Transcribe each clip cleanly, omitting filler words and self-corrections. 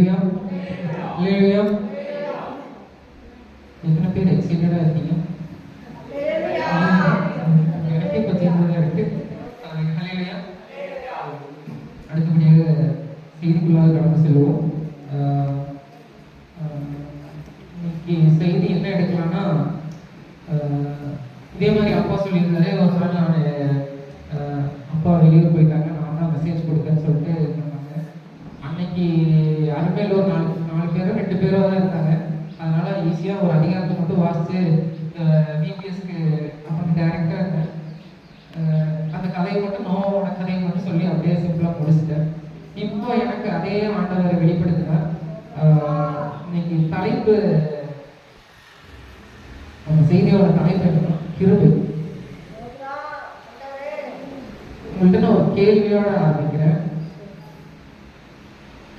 ஹல்லேலூயா ஹல்லேலூயா. எத்தனை பேர் எக்ஸைட்டடா இருக்கீங்க? எனக்கே பத்தியதாக இருக்கு. ஹல்லேலூயா. அடுத்தபடியாக செய்திக்குள்ளாக கடந்து செல்வோம். இன்னைக்கு செய்தி என்ன எடுக்கலாம்னா, இதே மாதிரி அப்பா சொல்லியிருந்தாரு. ஒரு நாள் நான் அப்பா வெளியூர் போயிட்டாங்க, நான் தான் மெசேஜ் கொடுத்தேன்னு சொல்லிட்டு சொன்னாங்க. அன்னைக்கு அருமையில் ஒரு நாலு பேரோ 2 பேரோ தான் இருந்தாங்க. அதனால ஈஸியாக ஒரு அதிகாரத்தை மட்டும் வாசித்து பிபிஎஸ்க்கு அப்புறம் டேரெக்டாக இருந்தேன். அந்த கதையை மட்டும் நோவோட கதையை மட்டும் சொல்லி அப்படியே சிம்பிளாக முடிச்சிட்டேன். இப்போ எனக்கு அதே ஆண்டவரை வெளிப்படுத்தினார். இன்னைக்கு தலைப்பு, அந்த செய்தியோட தலைப்பு என்னன்னா கிருபை. உங்கள்கிட்ட நான் ஒரு கேள்வியோட ஆரம்பிக்கிறேன்.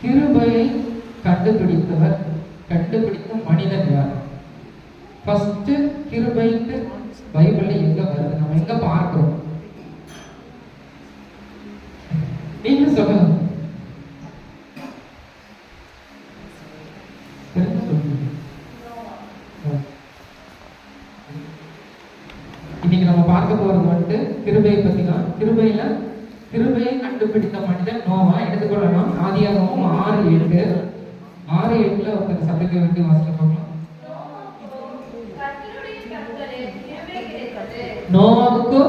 கிருபையை கண்டுபிடித்த மனிதன் யார்? ஃபர்ஸ்ட் கிருபைக்கு பைபிள்ல எங்க வருது? நம்ம எங்க பார்க்கிறோம்? நீங்க சொல்லுங்க. இன்னைக்கு நம்ம பார்க்க போறது வந்துட்டு கிருபையை பத்தி தான். கிருபையை கண்டுபிடித்த மனிதன் நோவா. எடுத்துக்கொள்ளலாம். ஆதியாகமம் 6:8 ஒருத்தர் சபைக்கு வேண்டி வாசிக்க போகலாம். நோவாவுக்கு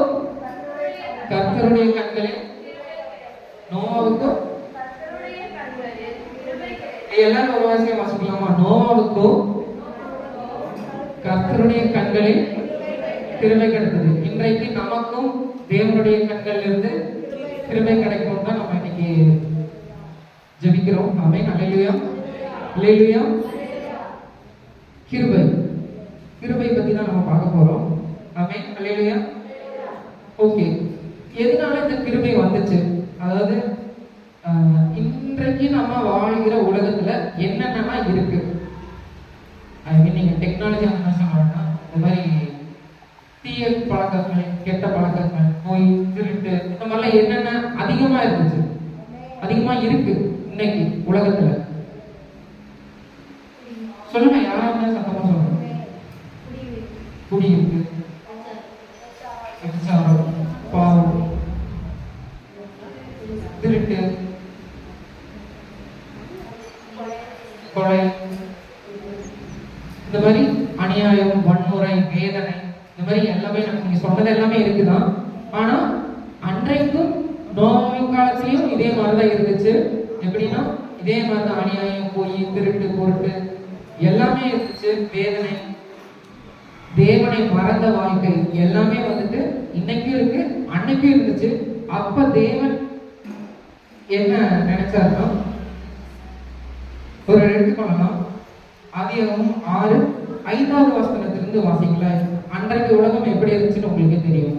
கர்த்தருடைய கண்களில் எல்லாரும் ஒரு வாசிக்க வாசிக்கலாமா? நோவாவுக்கு கர்த்தருடைய கண்களில் கிருபை கிடைத்தது. இன்றைக்கு நமக்கும் தேவனுடைய கண்களில் இருந்து கிருபை கிடைக்கும் தான் நம்ம இன்னைக்கு ஜெபிக்கிறோம். ஆமென். ஹல்லேலூயா ஹல்லேலூயா. கிருபை பத்தி தான் நம்ம பார்க்க போறோம். ஆமென். ஹல்லேலூயா. ஓகே, எதனால இந்த கிருபை வந்துச்சு? அதாவது இன்றைக்கு நம்ம வாழ்கிற உலகத்துல என்னென்னலாம் இருக்கு? நீங்க டெக்னாலஜி சொல்லணும்னா இந்த மாதிரி தீய பழக்கங்கள், கெட்ட பழக்கங்கள், நோய், திருட்டு, இந்த மாதிரிலாம் என்னென்ன அதிகமா இருக்கு இன்னைக்கு உலகத்துல? சொல்லுங்க, யாராவது சத்தமா சொல்லுங்க. குடி இருக்கு, பாவம், திருட்டு, கொலை, இந்த மாதிரி அநியாயம், வன்முறை, வேதனை, இந்த மாதிரி எல்லாமே நீங்க சொன்னது எல்லாமே இருக்குதான். ஆனா அன்றைக்கும் நோவின் காலத்திலையும் இதே மாதிரிதான் இருந்துச்சு. எப்படின்னா இதே மாதிரிதான் அநியாயம், பொய், திருட்டு, பொருட்டு எல்லாமே இருந்துச்சு. வேதனை, தேவனை மறந்த வாழ்க்கை எல்லாமே வந்துட்டு இன்னைக்கும் இருக்கு, அன்னைக்கும் இருந்துச்சு. அப்ப தேவன் என்ன நினைச்சாருன்னா, ஒரு எடுத்துக்கொள்ளலாம். ஆதியாகமம் 6:5 வாசிக்கலாம். அன்றைக்கு உலகம் எப்படி இருந்துச்சுன்னு உங்களுக்கு தெரியும்.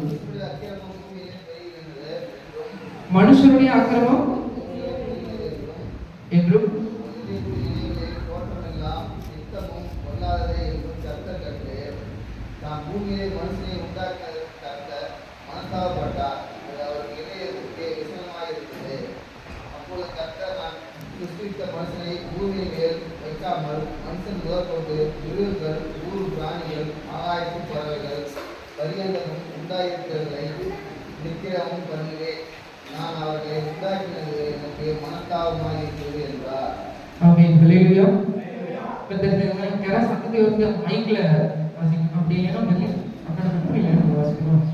மனுஷருடைய அக்கிரமம் என்றும் பூமியிலே மனுஷனை உண்டாக்கினதற்காக மனஸ்தாபப்பட்டார். அது அவருக்கு இதயத்திற்கு விசனமாயிருந்தது. அப்பொழுது கர்த்தர், நான் சிருஷ்டித்த மனுஷனை பூமியின் மேல் வைக்காமல் மனுஷன் முதற்கொண்டு மிருகங்கள், ஊர் பிராணிகள், ஆகாயத்து பறவைகள் பரியந்தமும் உண்டாயிருக்கிறதை நிக்கிரமும் பண்ணுவேன். நான் அவர்களை உண்டாக்கினது எனக்கு மனஸ்தாபமாயிருக்கிறது என்றார். ஆமென். ஹல்லேலூயா. சத்தத்தை வந்து மைக்ல அப்படி வாசிக்கணும்.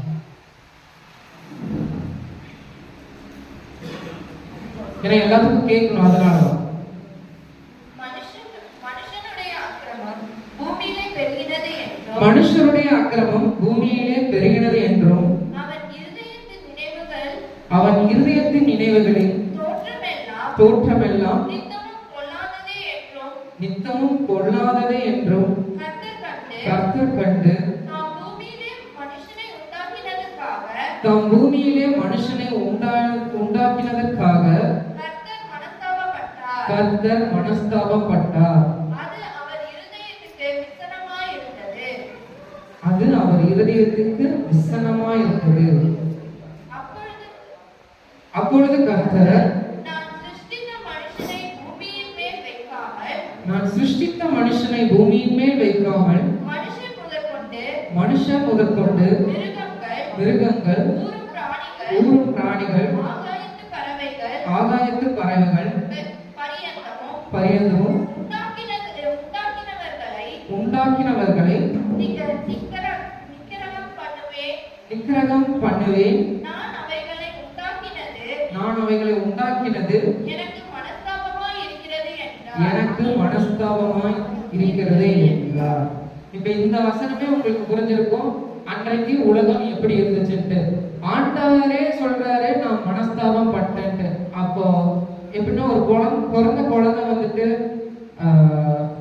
ஏன்னா எல்லாத்துக்கும் கேட்கணும். அதனாலதான் மனுஷருடைய அக்கிரமம் பூமியிலே பெருகினது என்றும் அவன் இருதயத்தின் நினைவுகளின் தோற்றமெல்லாம் நித்தமும் பொல்லாததே என்றும் கர்த்தர் கண்டு தாம் பூமியிலே மனுஷனை உண்டாக்கினதற்காக கர்த்தர் மனஸ்தாபப்பட்டார். அது அவர் இருதயத்துக்கு விசனமாயிருந்தது. அப்பொழுது கர்த்தர், நான் சிருஷ்டித்த மனுஷனை பூமியின் மேல் வைக்காமல் மனுஷன் முதற்கொண்டு மிருகங்கள் ஊரும் பிராணிகள் ஆகாயத்து பறவைகள் பரியந்தமும் உண்டாக்கினவர்களை நிக்கிரகம் பண்ணுவேன். நான் அவைகளை உண்டாக்கினது எனக்கு மனஸ்தாபமாய் இருக்கிறது என்றார். இப்ப இந்த வசனமே உங்களுக்கு புரிஞ்சிருக்கும் அன்றைக்கு உலகம் எப்படி இருந்துச்சுட்டு. ஆண்டவரே சொல்றாரு நான் மனஸ்தாபம் பட்டேன்ட்டு. அப்போ எப்படின்னா ஒரு பிறந்த குழந்தை வந்துட்டு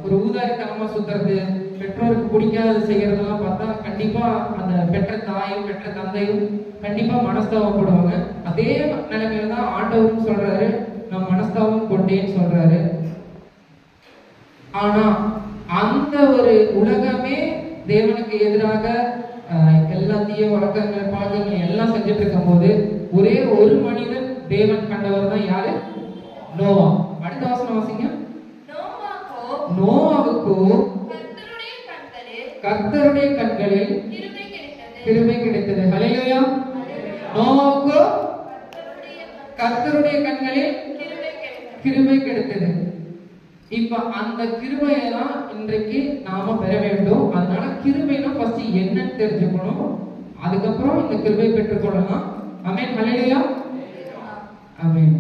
ஒரு ஊதாரித்தனமா சுத்துறது, பெற்றோருக்கு பிடிக்காத செய்யறதெல்லாம் பார்த்தா கண்டிப்பா அந்த பெற்ற தாயும் பெற்ற தந்தையும் கண்டிப்பா மனஸ்தாபப்படுவாங்க. அதே நிலைமையில தான் ஆண்டவரும் சொல்றாரு நான் மனஸ்தாபம் கொண்டேன்னு சொல்றாரு. ஆனா அந்த ஒரு உலகமே தேவனுக்கு எதிராக எல்லாத்தையும் வழக்கங்கள் பழக்கங்கள் எல்லாம் செஞ்சுட்டு இருக்கும் போது ஒரே ஒரு மனிதன் தேவன் கண்டவர் தான் யாரு? நோவா. அடுத்த வசனம் வாசிங்க. நோவாவுக்கு கர்த்தருடைய கண்களில் கிருபை கிடைத்தது. ஹல்லேலூயா. நோவாவுக்கு கர்த்தருடைய கண்களில் கிருபை கிடைத்தது. இப்ப அந்த கிருபையை தான் இன்றைக்கு நாம பெற வேண்டும். அதனால கிருபைனா ஃபர்ஸ்ட் என்னன்னு தெரிஞ்சுக்கணும், அதுக்கப்புறம் இந்த கிருபை பெற்றுக்கொள்ளலாம். ஆமென். ஹல்லேலூயா. ஆமென்.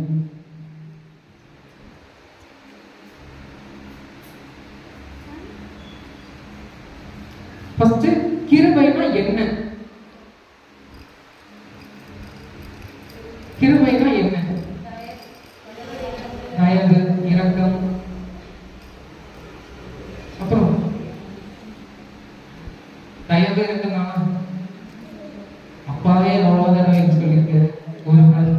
ஃபர்ஸ்ட் கிருபைனா என்ன? கிருபைனா என்ன? தயவு, இரக்கம், அப்புறம் தயவு இருக்குன்னா அப்பாவே எவ்வளவு தடவை சொல்லிருக்கு. ஒரு நாள்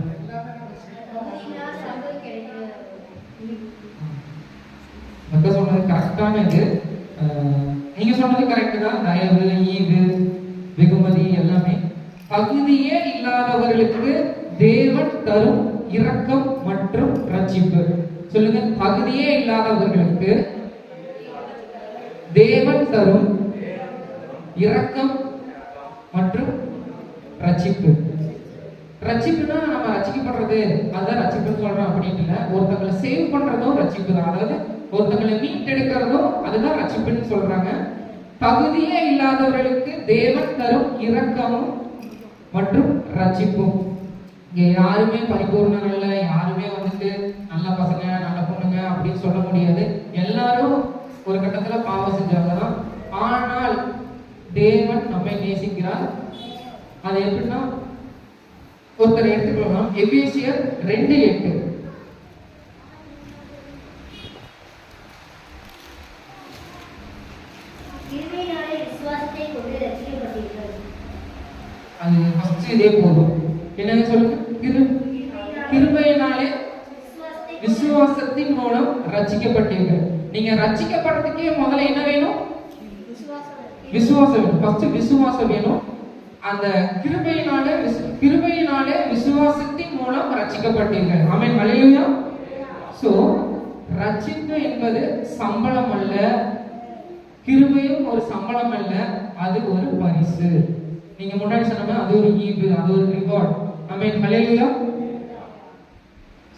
மத்த சொன்னது கரெக்டானது, நீங்க சொன்னது கரெக்ட் தான். தயவு, ஈவு, வெகுமதி எல்லாமே தகுதியே இல்லாதவர்களுக்கு தேவன் தரும் இரக்கம் மற்றும் ரட்சிப்பு. சொல்லுங்க, தகுதியே இல்லாதவர்களுக்கு தேவன் தரும் இரக்கம் மற்றும் ரட்சிப்பு. ரட்சிப்புனா நம்ம ரட்சிக்கப்படுறது அதுதான் ரட்சிப்புன்னு சொல்றோம் அப்படின்னு இல்லை. ஒருத்தங்களை சேவ் பண்றதும் ரட்சிப்பு தான். அதாவது ஒருத்தங்களை மீட் எடுக்கிறதும் அதுதான் ரட்சிப்புன்னு சொல்றாங்க. தகுதியே இல்லாதவர்களுக்கு தேவன் தரும் இரக்கமும் மற்றும் ரட்சிப்பும். இங்க யாருமே பரிபூர்ணம் இல்லை, யாருமே வந்துட்டு நல்ல பசங்க நல்ல பொண்ணுங்க அப்படின்னு சொல்ல முடியாது. எல்லாரும் ஒரு கட்டத்துல பாவம் செஞ்சவங்கதான். ஆனால் தேவன் நம்மை நேசிக்கிறார். அது எப்படின்னா ஒருத்தர் எடுத்துக்கலாம். எபேசியர் 2:8 அது ஃபர்ஸ்ட் இதே போதும். என்னன்னு சொல்லுங்க, கிருபையினாலே விசுவாசத்தின் மூலம் ரட்சிக்கப்பட்டீர்கள். நீங்க ரட்சிக்கப்படுறதுக்கே முதல்ல என்ன வேணும்? விசுவாசம் வேணும். ஃபர்ஸ்ட் விசுவாசம் வேணும். அந்த கிருபையினாலே விசுவாசத்தின் மூலம் ரட்சிக்கப்பட்டீர்கள். ஆமென். ஹல்லேலூயா. சோ ரட்சிப்பு என்பது சம்பளம் அல்ல, கிருபையும் ஒரு சம்பளம் அல்ல, அது ஒரு பரிசு. நீங்க முன்னாடி சொன்ன அது ஒரு ஈவு, அது ஒரு ரிவார்ட். ஆமென். ஹல்லேலூயா.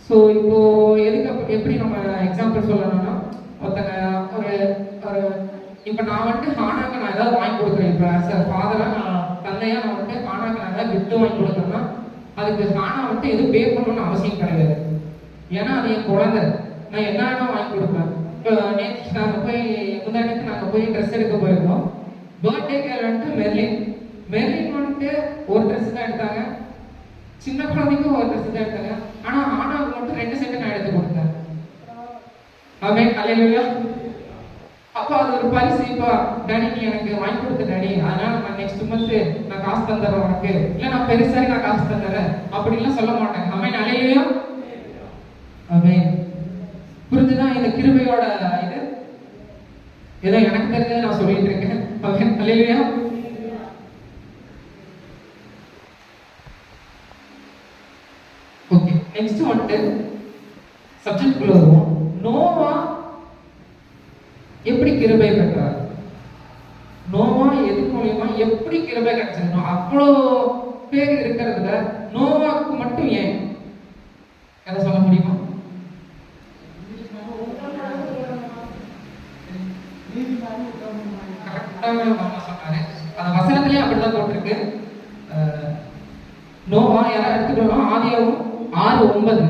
சோ இப்போ எதுக்கு எப்படி நம்ம எக்ஸாம்பிள் சொல்லணும்னா, ஒருத்தங்க ஒரு இப்போ நான் வந்துட்டு ஹானாக்கு நான் ஏதாவது வாங்கி கொடுக்குறேன். இப்போ ஆஸ் அ ஃபாதரா நான் தந்தையா நான் வந்துட்டு ஹானாக்கு நான் ஏதாவது கிஃப்ட் வாங்கி கொடுக்குறேன்னா அதுக்கு ஹானா வந்துட்டு எதுவும் பே பண்ணணும்னு அவசியம் கிடையாது. ஏன்னா அது என் குழந்தை, நான் என்ன வாங்கி கொடுப்பேன். இப்போ நேற்று நாங்கள் போய் முந்தானத்து நாங்கள் போய் ட்ரெஸ் எடுக்க போயிருந்தோம். பர்த்டே கேர் வந்துட்டு மெர்லின் வந்துட்டு ஒரு ட்ரெஸ் தான் எடுத்தாங்க, சின்ன குழந்தைக்கும் ஒரு ட்ரெஸ் தான் எடுத்தாங்க. ஆனால் ஆனாவுக்கு மட்டும் 2 செட் நான் எடுத்து கொடுத்தேன். ஆமென். ஹல்லேலூயா. அப்போ அது ஒரு பரிசு. இப்போ டாடி நீ எனக்கு வாங்கி கொடுத்த டாடி, அதனால நான் நெக்ஸ்ட் மந்த் நான் காசு தந்துடுறேன் உனக்கு, இல்லை நான் பெருசாக நான் காசு தந்துடுறேன் அப்படின்லாம் சொல்ல மாட்டேன். ஆமென். ஹல்லேலூயா. ஆமென். புரிஞ்சுதான் இந்த கிருபையோட இது? ஏதோ எனக்கு தெரிஞ்சதை நான் சொல்லிட்டு இருக்கேன். ஆமென். ஹல்லேலூயா. ஓகே, நெக்ஸ்ட் வந்துட்டு சப்ஜெக்ட் குள்ள வருவோம். நோவா கிருபை பெற்றார்? நோவா எது மூலியமா எப்படி கிருபை கிடைச்சது? அவ்வளோ பேர் இருக்கிறதுல நோவாக்கு மட்டும் ஏன்? எதை சொல்ல முடியுமா? சொன்னாரு. அந்த வசனத்திலேயே அப்படிதான் போட்டிருக்கு. நோவா யாராவது எடுத்துக்கணும். ஆதியாகமம் 6:9.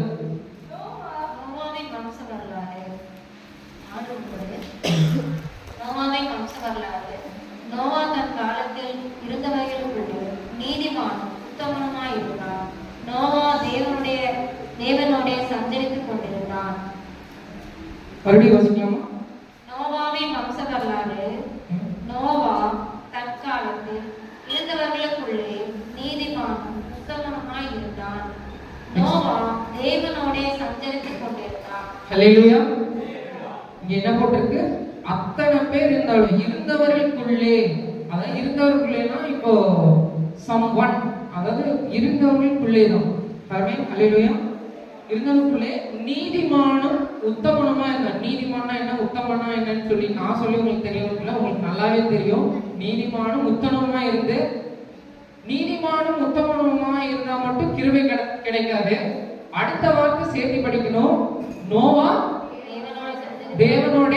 நோவா தன் காலத்தில் இருந்தவர்களுக்குள்ளே நீதிமானும் உத்தமனுமாய் இருந்தான். நோவா தேவனோடே சஞ்சரித்துக் கொண்டிருந்தான். மறுபடியும் யோசிக்கலாமா? நோவாவின் வம்ச வரலாறு. நோவா தற்காலத்தில் இருந்தவர்களுக்குள்ளே நீதிமானும் உத்தமனுமாய் இருந்தான். நோவா தேவனோடே சஞ்சரித்துக் கொண்டிருந்தான். ஹல்லேலூயா. இங்க என்ன போட்டிருக்கு? அத்தனை பேர் இருந்தாலும் இருந்தவர்களுக்குள்ளே, அதாவது இருந்தவர்களுக்குள்ளேனா இப்போ someone, அதாவது இருந்தவர்களுக்குள்ளே தான். ஆமென். ஹல்லேலூயா. இருந்தவர்களுக்குள்ளே நீதிமானும் உத்தமனுமா இருந்தார். நீதிமானா என்ன, உத்தமனா என்னன்னு சொல்லி நான் சொல்லி உங்களுக்கு தெரியவில்லை, உங்களுக்கு நல்லாவே தெரியும். நீதிமானும் உத்தமனுமா இருந்து, நீதிமானும் உத்தமனுமா இருந்தா மட்டும் கிருபை கிடைக்காது. அடுத்த வார்த்தை சேர்த்து படிக்கணும். நோவா தேவனோட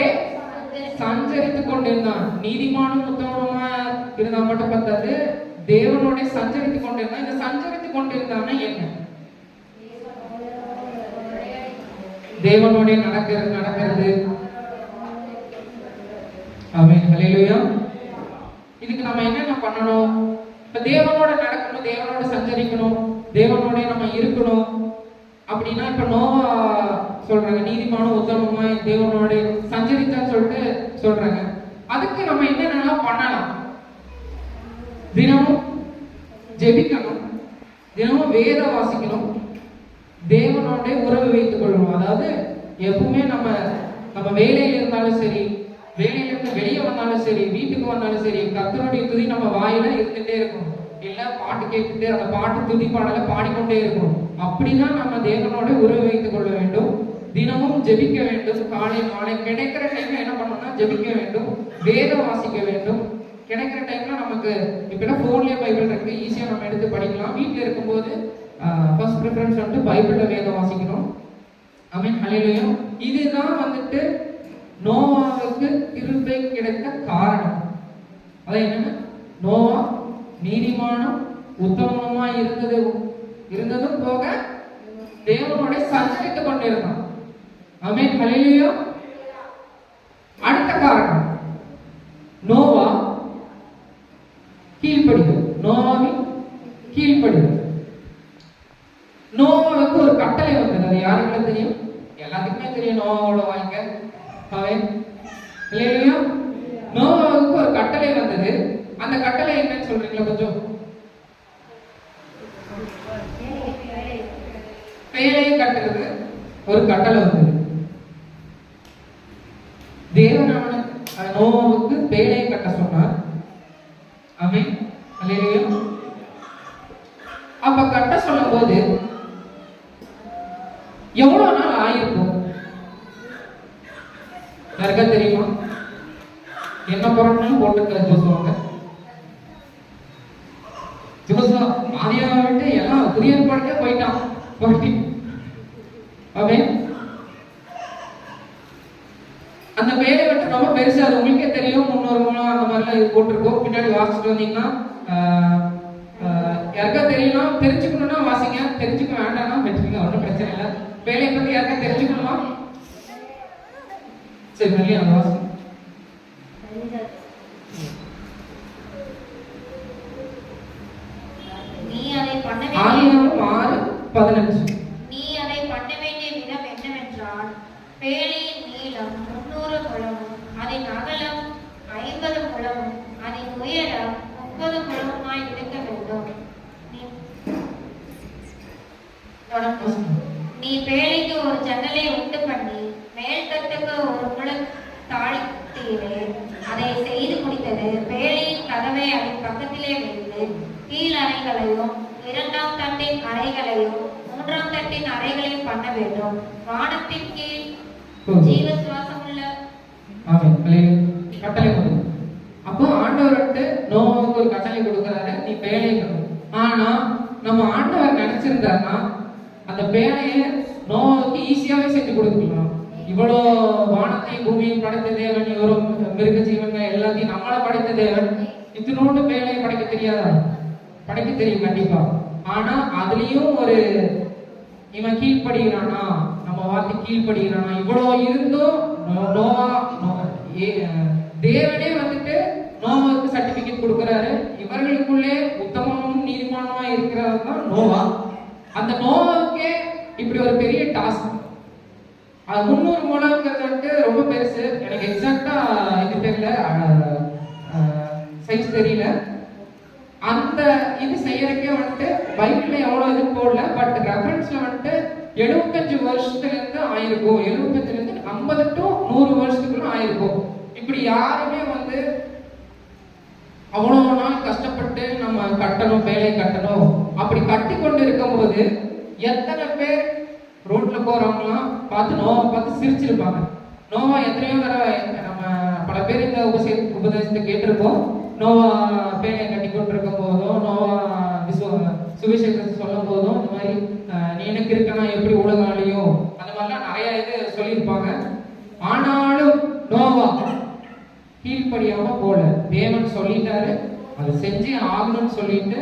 சஞ்சரித்துக் கொண்டிருந்தான். நீதிமானும் உத்தமனுமா இருந்தா மட்டும் பத்தாது, தேவனோட சஞ்சரித்துக் கொண்டிருந்தான். இந்த சஞ்சரித்துக் கொண்டிருந்தான்னா என்ன? தேவனோட நடக்கிறது. ஆமென். ஹல்லேலூயா. இதுக்கு நம்ம என்னென்ன பண்ணணும்? இப்ப தேவனோட நடக்கணும், தேவனோட சஞ்சரிக்கணும், தேவனோட நம்ம இருக்கணும் அப்படின்னா இப்ப நோவா சொல்றாங்க நீதிமானும் உத்தமமா தேவனோட சஞ்சரித்தான்னு சொல்லிட்டு சொல்றாங்க. அதுக்கு நம்ம என்னென்னலாம் பண்ணலாம்? தினமும் ஜெபிக்கணும், தினமும் வேத வாசிக்கணும், தேவனோட உறவு வைத்துக் கொள்ளணும். அதாவது எப்பவுமே நம்ம வேலையில இருந்தாலும் சரி, வேலையில இருந்து வெளியே வந்தாலும் சரி, வீட்டுக்கு வந்தாலும் சரி, கர்த்தருடைய துதி நம்ம வாயில இருந்துட்டே இருக்கும். இல்ல பாட்டு கேட்டுட்டு அந்த பாட்டு துதி பாடல பாடிக்கொண்டே இருக்கும். அப்படிதான் நம்ம தேவனோட உறவு வைத்துக் கொள்ள வேண்டும். தினமும் ஜெபிக்க வேண்டும். காலை மாலை கிடைக்கிற டைம்ல என்ன பண்ணணும்னா ஜெபிக்க வேண்டும், வேதம் வாசிக்க வேண்டும். கிடைக்கிற டைம்ல நமக்கு இப்ப போன்லயே பைபிள் இருக்கு, ஈஸியா நம்ம எடுத்து படிக்கலாம். வீட்டுல இருக்கும்போது ஃபர்ஸ்ட் ப்ரிஃபரன்ஸ் வந்து பைபிள்ல வேதம் வாசிக்கணும். ஆமென். ஹல்லேலூயா. இதுதான் வந்துட்டு நோவாவுக்கு கிருபை கிடைத்த காரணம். அது என்னன்னா நோவா நீதிமானும் உத்தமனுமா இருந்ததும் போக தேவனோட சஞ்சரித்துக் கொண்டிருந்தான். ஆமென். ஹல்லேலூயா. அடுத்த காரணம் நோவா கீழ்ப்படிதல். நோவாவின் கீழ்ப்படிதல். நோவாவுக்கு ஒரு கட்டளை வந்தது. அது யாருக்கு தெரியும்? எல்லாத்துக்குமே தெரியும். நோவாவோட வாழ்க்கை. ஆமென். ஹல்லேலூயா. நோவாவுக்கு ஒரு கட்டளை வந்தது. அந்த கட்டளை என்னன்னு சொல்றீங்களா கொஞ்சம்? பேழையை கட்டுறது ஒரு கட்டளை வந்தது. தேவனான நோவாவுக்கு பேழையை கட்ட சொன்னார். ஆமென். ஹல்லேலூயா. அப்ப கட்ட சொல்லும் போது எவ்வளவு நாள் ஆயிருக்கும்? யாருக்கா தெரியுமா? என்ன பொருட்கள் போட்டுக்கிற ஜோசுவாங்க? ஜோசுவா ஆதியாவை விட்டு எல்லாம் புதிய ஏற்பாடுக்கே போயிட்டான். அந்த பேரை விட்டு ரொம்ப பெருசு. அது உங்களுக்கே தெரியும். 300 மூலம் அந்த மாதிரிலாம் இது போட்டிருக்கோம். பின்னாடி வாசிச்சுட்டு வந்தீங்கன்னா யாருக்கா தெரியும்னா தெரிஞ்சுக்கணும்னா வாசிங்க, தெரிஞ்சுக்க வேண்டாம்னா வச்சுக்கோங்க, ஒன்றும் பிரச்சனை இல்லை. வேலையை பத்தி யாருக்கா தெரிஞ்சுக்கணுமா? சரி, நல்ல அந்த வாசிங்க. நீ அதை பண்ண வேண்டிய விதம் என்னவென்றால், பேழையின் நீளம் 300 முழமும் அதன் அகலம் 50 முழமும் அதன் உயரம் 30 முழமுமாய் இருக்க வேண்டும். நீ பேழைக்கு ஒரு ஜன்னலை உண்டு பண்ணி மேல் தட்டுக்கு ஒரு முழ தாழ்த்தீரே. அதை செய்து முடித்தது. பேழையின் கதவை அதன் பக்கத்திலே வைத்து கீழ் அறைகளையும் 2ஆம் தட்டின் அறைகளையும் 3ஆம் தட்டின் அறைகளையும் பண்ண வேண்டும். வானத்தின் கீழ் ஜீவ சுவாசமுள்ள கட்டளை கொடுக்கும். அப்போ ஆண்டவர் வந்துட்டு நோவாவுக்கு ஒரு கட்டளை கொடுக்குறாரு, நீ பேழையை கட்டணும். ஆனா நம்ம ஆண்டவர் நினைச்சிருந்தாருன்னா அந்த பேழையை நோவாவுக்கு ஈஸியாவே செஞ்சு கொடுக்கலாம். இவ்வளோ வானத்தையும் பூமியும் படைத்த தேவன், இவரோ மிருக ஜீவன்கள் எல்லாத்தையும் நம்மளை படைத்த தேவன், இத்தினோண்டு பேழையை படைக்க தெரியாதா? படைக்க தெரியும் கண்டிப்பா. ஆனா அதுலயும் ஒரு இவன் கீழ்படுகிறானா, நம்ம வார்த்தை கீழ்படுகிறானா, இவ்வளோ இருந்தும் நோவா தேவனே வந்துட்டு நோவாவுக்கு சர்டிபிகேட் கொடுக்கிறாரு. இவர்களுக்குள்ளே உத்தமமும் நீதிமானமா இருக்கிறது தான் நோவா. அந்த நோவாவுக்கே இப்படி ஒரு பெரிய டாஸ்க். அது 300 முழங்கிறது வந்துட்டு ரொம்ப பெருசு. எனக்கு எக்ஸாக்டா இது தெரியல, சைஸ் தெரியல. அந்த இது செய்யறதுக்கே வந்துட்டு பைபிள்ல எவ்வளவு இது போடல, பட் ரெஃபரன்ஸ்ல வந்துட்டு 75 வருஷத்துல இருந்து ஆயிருக்கும், 75 இருந்து 50 to 100 வருஷத்துக்குள்ள ஆயிருக்கும். இப்படி யாருமே வந்து அவ்வளவு நாள் கஷ்டப்பட்டு நம்ம கட்டணும், வேலை கட்டணும், அப்படி கட்டி கொண்டு இருக்கும் போது எத்தனை பேர் ரோட்ல போறவங்கலாம் பார்த்து நோவா பார்த்து சிரிச்சிருப்பாங்க. நோவா எத்தனையோ தடவை நம்ம பல பேர் இந்த உபதேசத்தை கேட்டிருப்போம். நோவா பேனை கட்டி கொண்டிருக்கும் போதும், நோவா சுவிசேஷத்தை சொல்லும் போதும் இந்த மாதிரி நீ எனக்கு இருக்கனா எப்படி உலகம் அழியும், அந்த மாதிரிலாம் நிறைய இது சொல்லியிருப்பாங்க. ஆனாலும் நோவா கீழ்ப்படியாம போல, தேவன் சொல்லிட்டாரு அதை செஞ்சு ஆகணும்னு சொல்லிட்டு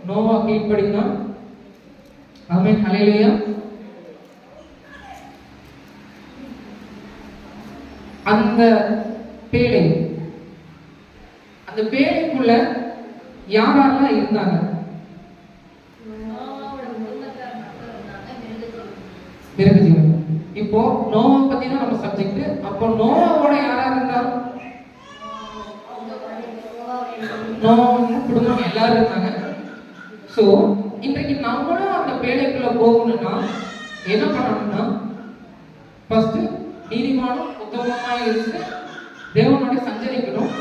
நோவா கீழ்ப்படிதான். ஆமென், ஹல்லேலூயா. அந்த பேழை, அந்த பேழைக்குள்ள யாரெல்லாம் இருந்தாங்க? மிருகஜீவன். இப்போ நோவா பத்தி தான் நம்ம சப்ஜெக்ட். அப்போ நோவாவோட யாரா இருந்தா? நோவாவோட குடும்பம் எல்லாரும் இருந்தாங்க. சோ இன்றைக்கு நம்மளும் அந்த பேழைக்குள்ள போகணும்னா என்ன பண்ணணும்னா, ஃபர்ஸ்ட் நீதிமானும் உத்தமமா இருந்து தேவனோட சஞ்சரிக்கணும்.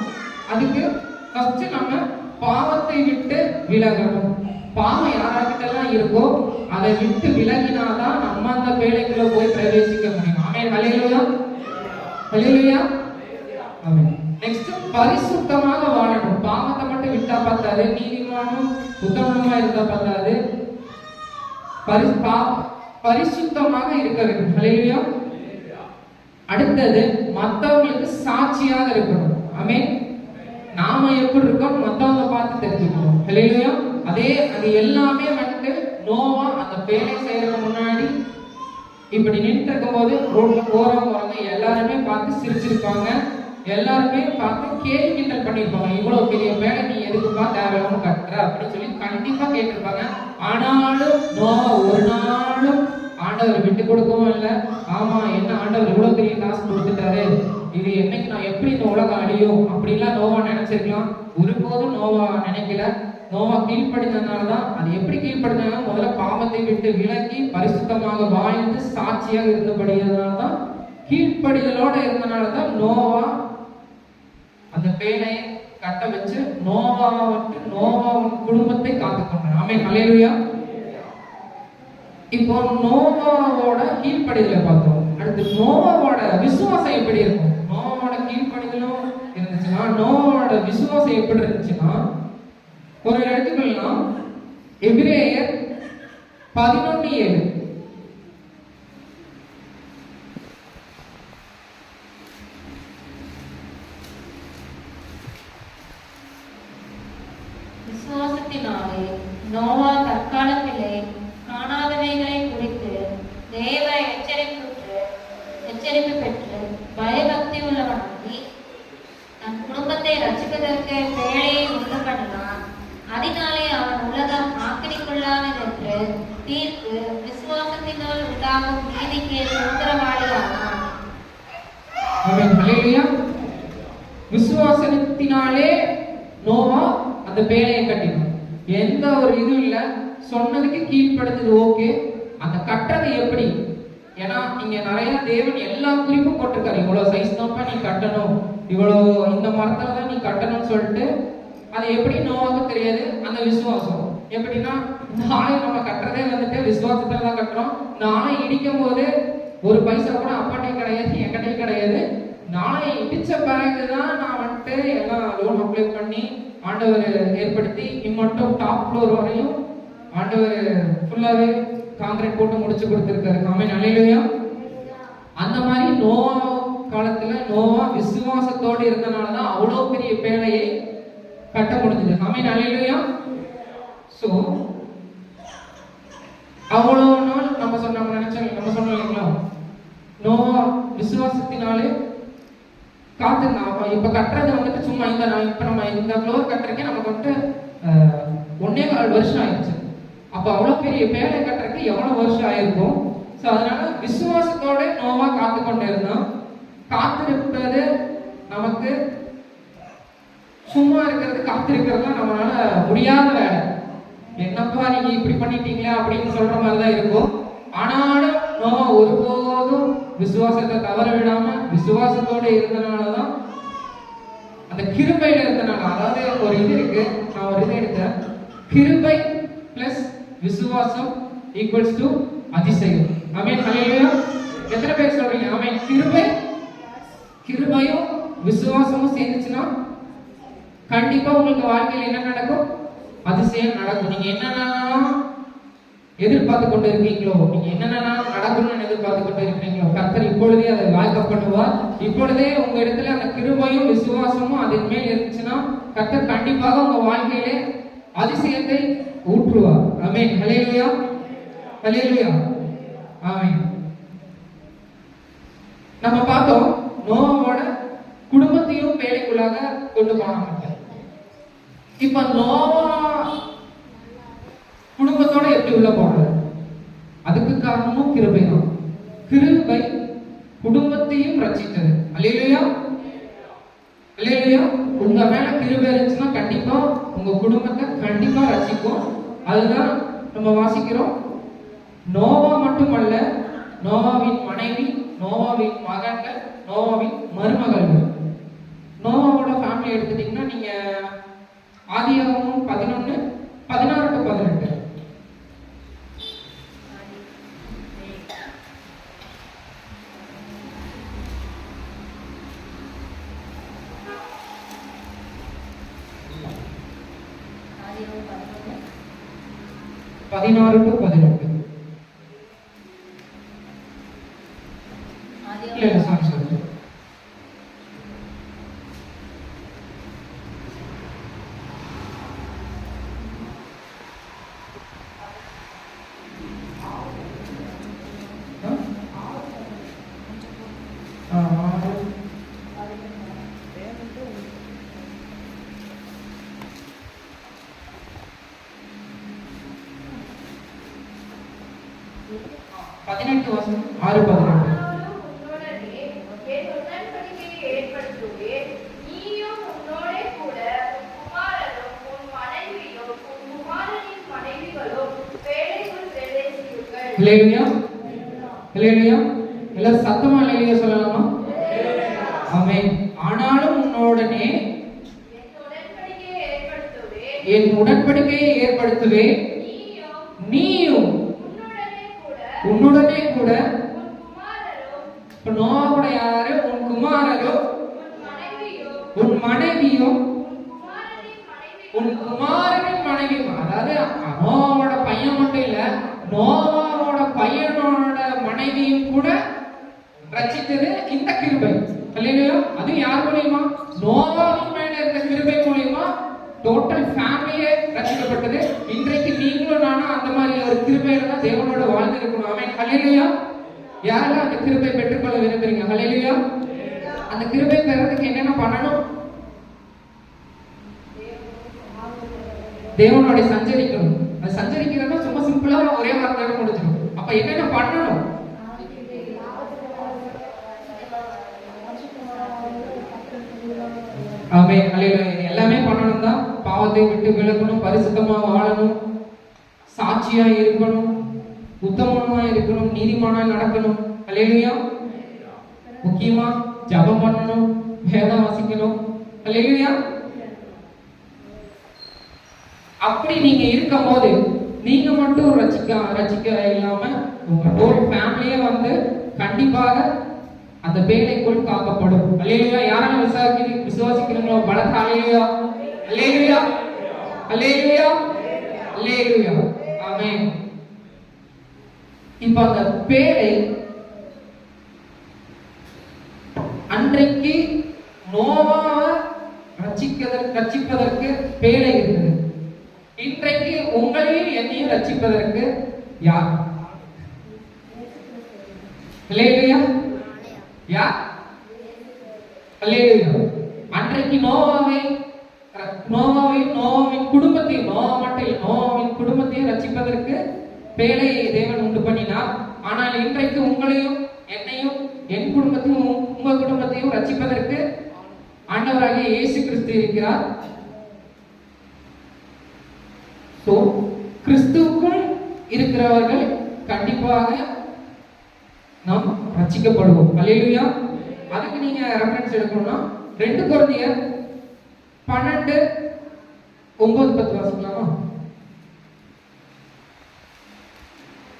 அதுக்கு ஃபர்ஸ்ட் நம்ம பாவத்தை விட்டு விலகணும். பாவம் யாராக்கிட்டெல்லாம் இருக்கோ அதை விட்டு விலகினாதான் நம்ம அந்த பேழைக்குள்ள போய் பிரவேசிக்க முடியும். ஆமென், ஹல்லேலூயா, ஹல்லேலூயா, ஆமென். நெக்ஸ்ட் பரிசுத்தமாக வாழணும். பாவத்தை மட்டும் விட்டா பத்தாது, நீதிமானும் உத்தமமா இருந்தா பத்தாது, பரிசுத்தமாக இருக்க வேண்டும். ஹல்லேலூயா. அடுத்தது மற்றவங்களுக்கு சாட்சியாக இருக்கணும். ஆமென். நாம எப்படி இருக்கோம் மற்றவங்க பார்த்து தெரிஞ்சுக்கணும். ஹல்லேலூயா. அது எல்லாமே வந்துட்டு நோவா அந்த பேழை செய்யறதுக்கு முன்னாடி இப்படி நின்று இருக்கும் போது ரோட்ல போறவங்க எல்லாருமே பார்த்து சிரிச்சிருப்பாங்க. எல்லாருமே பார்த்து கேள்வி கிண்டல் பண்ணிருப்பாங்க. இவ்வளவு பெரிய பேழை நீ எதுக்குப்பா தேவையில்லாம கட்டுற அப்படின்னு சொல்லி கண்டிப்பா கேட்டிருப்பாங்க. ஆனாலும் நோவா ஒரு நாளும் ஆண்டவர் விட்டு கொடுக்கவும் இல்லை. ஆமா, என்ன ஆண்டவர் இவ்வளவு பெரிய காசு கொடுத்துட்டாரு, இது என்னைக்கு நான் எப்படி இந்த உலகம் அழியும் அப்படிலாம் நோவா நினைச்சிருக்கலாம். ஒருபோதும் நோவா நினைக்கல. நோவா கீழ்ப்படினதுனாலதான். அது எப்படி கீழ்ப்படினாலும் முதல்ல பாவத்தை விட்டு விலகி பரிசுத்தமாக வாழ்ந்து சாட்சியாக இருந்தபடியால்தான், கீழ்ப்படிதலோட இருந்தனாலதான் நோவா அந்த பேழையை கட்ட வச்சு நோவாவின் குடும்பத்தை காத்துக்கொண்டார். ஆமென், ஹல்லேலூயா. இப்போ நோவாவோட கீழ்ப்படிதலை பார்த்தோம். அடுத்து நோவாவோட விசுவாசம் எப்படி இருக்கும்? நோவாவோட கீழ்ப்படிதலும் இருந்துச்சுன்னா, நோவாவோட விசுவாசம் எப்படி இருந்துச்சுன்னா, ஒரு எடுத்துக்கலாம். எபிரேயர் 11:7. விசுவாசத்தினாலே நோவா தற்காலத்திலே காணாதவைகளை குறித்து தேவ எச்சரிப்பு பெற்று பயபக்தி உள்ளவனாகி தன் குடும்பத்தை ரட்சிப்பதற்கு பேழையை உண்டு பண்ணினான். அதனாலே அவன் உலகம் ஆக்கினிக்குள்ளானது என்று தீர்ப்பு விசுவாசத்தினால் உண்டாகும் நீதிக்கு சுதந்திரவாளியானான். ஆமென், ஹல்லேலூயா. விசுவாசத்தினாலே நோவா அந்த பேழையை கட்டினான். எந்த ஒரு இதுவும் இல்லை, சொன்னதுக்கு கீழ்ப்படுத்தது ஓகே. அந்த கட்டுறது எப்படி? ஏன்னா இங்க நிறைய தேவன் எல்லா குறிப்பும் போட்டிருக்காரு. இவ்வளவு சைஸ் தான்ப்பா நீ கட்டணும், இவ்வளவு இந்த மரத்துல தான் நீ கட்டணும்னு சொல்லிட்டு. அது எப்படி நோவாவுக்கு தெரியாது? அந்த விசுவாசம் எப்படின்னா, இந்த ஆலை நம்ம கட்டுறதே வந்துட்டு விசுவாசத்துல தான் கட்டுறோம். இந்த ஆலை இடிக்கும் போது ஒரு பைசா கூட அப்பாட்டையும் கிடையாது, என்கிட்டையும் கிடையாது. நாளை இடிச்ச பிறகுதான் நான் வந்துட்டு எல்லாம் லோன் அப்ளை பண்ணி ஆண்டவர் ஏற்படுத்தி இம்மட்டும் டாப் ஃப்ளோர் வரையும் ஆண்டவர் ஃபுல்லாவே கான்கிரீட் போட்டு முடிச்சு கொடுத்திருக்காரு. ஆமென் அல்லேலூயா. அந்த மாதிரி நோவா காலத்துல நோவா விசுவாசத்தோடு இருந்தனாலதான் அவ்வளவு பெரிய பேழையை கட்ட முடிஞ்சது. ஆமென் அல்லேலூயா. சோ அவ்வளவு நாள் நம்ம சொன்னோம் இல்லைங்களா, நோவா விசுவாசத்தினாலே காத்திருந்தான். இப்ப கட்டுறது வந்துட்டு சும்மா இப்ப நம்ம இந்த ஃப்ளோர் கட்டுறதுக்கே நமக்கு வந்துட்டு 1.25 வருஷம் ஆயிடுச்சு. அப்ப அவ்வளவு பெரிய பேழை கட்டுறதுக்கு எவ்வளவு வருஷம் ஆயிருக்கும். சோ அதனால விசுவாசத்தோட நோவா காத்து கொண்டு இருந்தான். காத்திருப்பது நமக்கு சும்மா இருக்கிறது, காத்திருக்கிறதுலாம் நம்மளால முடியாத வேலை. என்னப்பா நீங்க இப்படி பண்ணிட்டீங்களா அப்படின்னு சொல்ற மாதிரிதான் இருக்கும். ஆனாலும் நோவா ஒருபோதும் விசுவாசத்தை தவற விடாம விசுவாசத்தோட இருந்தனாலதான், அந்த கிருபையில இருந்தனால, அதாவது ஒரு இது இருக்கு, நான் ஒரு இது எடுத்தேன், கிருபை பிளஸ் விசுவாசம் ஈக்குவல்ஸ் டு அதிசயம். ஆமென் அல்லேலூயா. எத்தனை பேர் சொல்றீங்க ஆமென்? கிருபையும் விசுவாசமும் சேர்ந்துச்சுன்னா கண்டிப்பா உங்களுக்கு வாழ்க்கையில் என்ன நடக்கும்? அதிசயம் நடக்கும். நீங்க என்னன்னா எதிர்பார்த்து கொண்டு இருக்கீங்களோ, நீங்க என்னென்ன நடக்கணும்னு எதிர்பார்த்து கொண்டு இருக்கிறீங்களோ, கர்த்தர் இப்பொழுதே அதை வாய்க்க பண்ணுவார். இப்பொழுதே உங்க இடத்துல அந்த கிருபையும் விசுவாசமும் அதன் மேல் இருந்துச்சுன்னா கர்த்தர் கண்டிப்பாக உங்க வாழ்க்கையிலே அதிசயத்தை ஊற்றுவார். ஆமென் அல்லேலூயா. அல்லேலூயா. ஆமென். நம்ம பார்த்தோம் நோவாவோட குடும்பத்தையும் பேழைக்குள்ளாக கொண்டு போனாங்க. இப்ப நோவா குடும்பத்தோட எப்படி உள்ள போனாரு? அதுக்கு காரணமும் கிருபை தான். கிருபை குடும்பத்தையும் ரட்சித்தது. அல்லேலூயா. அல்லேலூயா. உங்க மேல கிருபை இருந்துச்சுன்னா கண்டிப்பா உங்க குடும்பத்தை கண்டிப்பா ரட்சிக்கும். அதுதான் நம்ம வாசிக்கிறோம். நோவா மட்டுமல்ல, நோவாவின் மனைவி, நோவாவின் மகன்கள், நோவாவின் மருமகள்கள். நோவாவோட ஃபேமிலி எடுத்துட்டீங்கன்னா நீங்க ஆதியாகமம் 11:16-18. இல்ல சாரி 6:18. ஹல்லேலூயா. ஹல்லேலூயா. எல்லாரும் சத்தமா ஹல்லேலூயா சொல்லலாமா? ஆமென். ஆனாலும் உன்னோடனே என் உடன்படிக்கையை ஏற்படுத்துவேன், நீயும் உன்னுடனே கூட. நோவா கூட யாரு? உன் குமாரரும் உன் மனைவியும் உன் குமாரனின் மனைவியும். அதாவது நோவாவோட பையன் மட்டும் இல்ல, நோவாவோட பையனோட மனைவியும் கூட ரட்சித்தது இந்த கிருபை. அல்லேலூயா. அது யார் மூலியமா? நோவாவின் மேல இருந்த கிருபை மூலியமா டோட்டல் ஃபேமிலியே ரட்சிக்கப்பட்டது. இன்றைக்கு நீங்களும் நானும் அந்த மாதிரி ஒரு கிருபையில தான் தேவனோட வாழ்ந்திருக்கணும். ஆமென் அல்லேலூயா. யாரெல்லாம் அந்த கிருபை பெற்றுக்கொள்ள விரும்புறீங்க? அல்லேலூயா. அந்த கிருபை பெறதுக்கு என்னென்ன பண்ணணும்? தேவனோட சஞ்சரிக்கணும். அது சஞ்சரிக்கிறதா சும்மா சிம்பிளா ஒரே வார்த்தையோட முடிஞ்சிடும். அப்ப என்னென்ன பண்ணணும்? ஆமென் அல்லேலூயா. எல்லாமே பண்ணணும் தான். பாவத்தை விட்டு விலகணும், பரிசுத்தமா வாழணும், சாட்சியா இருக்கணும், உத்தமமா இருக்கணும், நீதிமானா நடக்கணும். அல்லேலூயா. முக்கியமா ஜெபம் பண்ணணும், வேதம் வாசிக்கணும். அல்லேலூயா. அப்படி நீங்க இருக்கும்போது நீங்க மட்டும் ரட்சிக்க இல்லாம உங்க ஹோல் ஃபேமிலியே வந்து கண்டிப்பாக அந்த பேழைக்குள் காக்கப்படும். அல்லேலூயா. யாரெல்லாம் விசுவாசிக்கிறீங்களோ பலத்த அல்லேலூயா, அல்லேலூயா, அல்லேலூயா, அல்லேலூயா. ஆமென். இப்ப அந்த பேழை அன்றைக்கு நோவாவை ரட்சிப்பதற்கு பேழை இருந்தது. இன்றைக்கு உங்களையும் என்னையும் ரட்சிப்பதற்கு யார்? அல்லேலூயா. யார்? அல்லேலூயா. அன்றைக்கு நோவாவின் குடும்பத்தையும் ரட்சிப்பதற்கு பேழையை தேவன் உண்டு பண்ணினார். ஆனால் இன்றைக்கு உங்களையும் என்னையும் என் குடும்பத்தையும் உங்க குடும்பத்தையும் ரட்சிப்பதற்கு ஆண்டவராகிய இயேசு கிறிஸ்து இருக்கிறார். சோ கிறிஸ்துவுக்குள் இருக்கிறவர்கள் கண்டிப்பாக நாம் ரட்சிக்கப்படுவோம். அல்லேலூயா. அதுக்கு நீங்க ரெஃபரன்ஸ் எடுக்கணும்னா 2 கொரிந்தியர் 12:9-10 வாசிக்கலாமா?